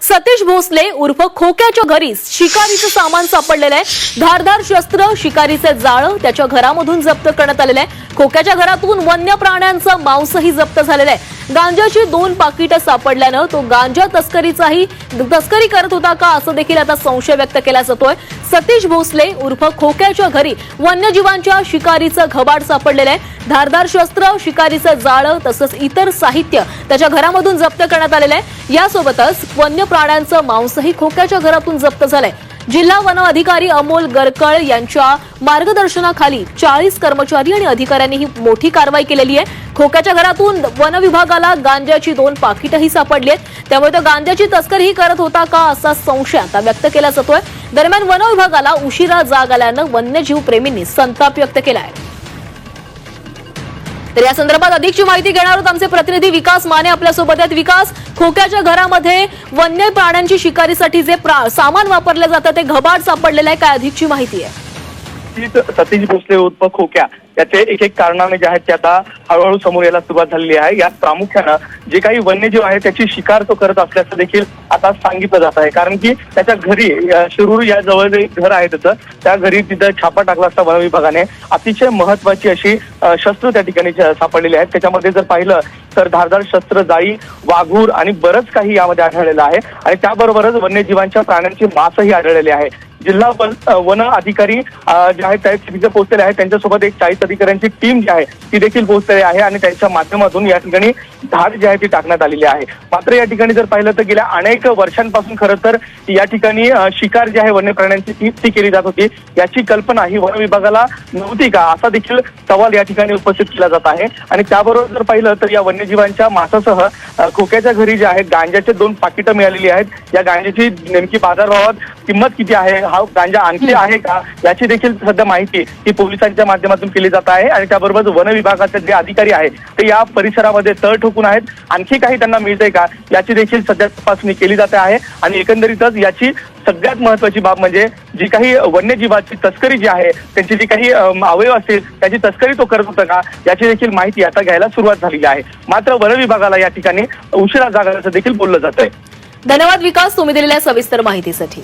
सतीश भोसले उर्फ खोक्याच्या घरी शिकारीचं सामान सापडलेलं आहे। धारदार शस्त्र, शिकारीचे जाळं त्याच्या घरामधून जप्त करण्यात आलेलं आहे। खोक्याच्या घरातून वन्य प्राण्यांचं मांसही जप्त झालेलं आहे। गांजाची 2 पाकिटं सापडल्यानं तो गांजा तस्करी करत होता का असं देखील आता संशय व्यक्त केला जातोय। सतीश भोसले उर्फ खोक्याच्या घरी वन्यजीवांच्या शिकारीचं घबाड सापडलेलं आहे। धारदार शस्त्र, शिकारीचं जाळं तसंच इतर साहित्य त्याच्या घरामधून जप्त करण्यात आलेलं आहे। यासोबतच वन्य प्राण्यांचं मांसही खोक्याच्या घरातून जप्त झालंय। जिल्हा वन अधिकारी अमोल गरकळ यांच्या मार्गदर्शनाखाली 40 कर्मचारी आणि अधिकाऱ्यांनी ही मोठी कारवाई केलेली आहे। खोक्याच्या घरातून वन विभागाला गांजाची 2 पाकिटंही सापडली आहेत। त्यामुळे तो गांजाची तस्करीही करत होता का असा संशय आता व्यक्त केला जातोय। दरम्यान वन विभागाला उशिरा जाग आल्यानं वन्यजीव प्रेमींनी संताप व्यक्त केला आहे। तर या संदर्भात अधिकची माहिती घेणार आहोत आमचे प्रतिनिधी विकास माने आपल्यासोबत आहेत। विकास, खोक्याच्या घरामध्ये वन्य प्राण्यांची शिकारीसाठी जे सामान वापरले जातं ते घबाड सापडलेलं आहे, काय अधिकची माहिती आहे? सतीश भोसले उर्फ खोक्या याचे एक कारणाने जे आहेत ते आता हळूहळू समोर यायला सुरुवात झालेली आहे। यात प्रामुख्यानं जे काही वन्यजीव आहे त्याची शिकार तो करत असल्याचं देखील आता सांगितलं जात आहे। कारण की त्याच्या घरी शिरूर या जवळ जे घर आहे त्या घरी तिथं छापा टाकला असता वन विभागाने अतिशय महत्वाची अशी शस्त्र त्या ठिकाणी सापडलेली आहेत। त्याच्यामध्ये जर पाहिलं तर धारदार शस्त्र, जाळी, वाघूर आणि बरंच काही यामध्ये आढळलेलं आहे आणि त्याबरोबरच वन्यजीवांच्या प्राण्यांची मांसही आढळलेले आहे। जिल्हा वन अधिकारी जे आहेत तिथे पोहोचलेले आहेत। त्यांच्यासोबत एक 40 अधिकाऱ्यांची टीम जी आहे ती देखील पोहोचलेली आहे आणि त्यांच्या माध्यमातून या ठिकाणी धाड जी आहे ती टाकण्यात आलेली आहे। मात्र या ठिकाणी जर पाहिलं तर गेल्या अनेक वर्षांपासून खरं तर या ठिकाणी शिकार जी आहे वन्य प्राण्यांची ती केली जात होती। याची कल्पना ही वन विभागाला नव्हती का असा देखील सवाल या ठिकाणी उपस्थित केला जात आहे। आणि त्याबरोबर जर पाहिलं तर या वन्यजीवांच्या मांसासह खोक्याच्या घरी जे आहे गांजाचे 2 पाकिटं मिळालेली आहेत। या गांजाची नेमकी बाजारभावात किंमत किती आहे, हा गांजा आणखी आहे का याची देखील सध्या माहिती ही पोलिसांच्या माध्यमातून केली जात आहे। आणि त्याबरोबर वन विभागाचे जे अधिकारी आहेत ते या परिसरामध्ये तळ ठोकून आहेत। आणखी काही त्यांना मिळतंय का याची देखील सध्या तपासणी केली जाते आहे। आणि एकंदरीतच याची सगळ्यात महत्वाची बाब म्हणजे जी काही वन्यजीवाची तस्करी जी आहे, त्यांची जी काही अवयव असतील त्याची तस्करी तो करत होता का याची देखील माहिती आता घ्यायला सुरुवात झालेली आहे। मात्र वन विभागाला या ठिकाणी उशिरा जाग आल्याचं देखील बोललं जात आहे। धन्यवाद विकास, तुम्ही दिलेल्या सविस्तर माहितीसाठी।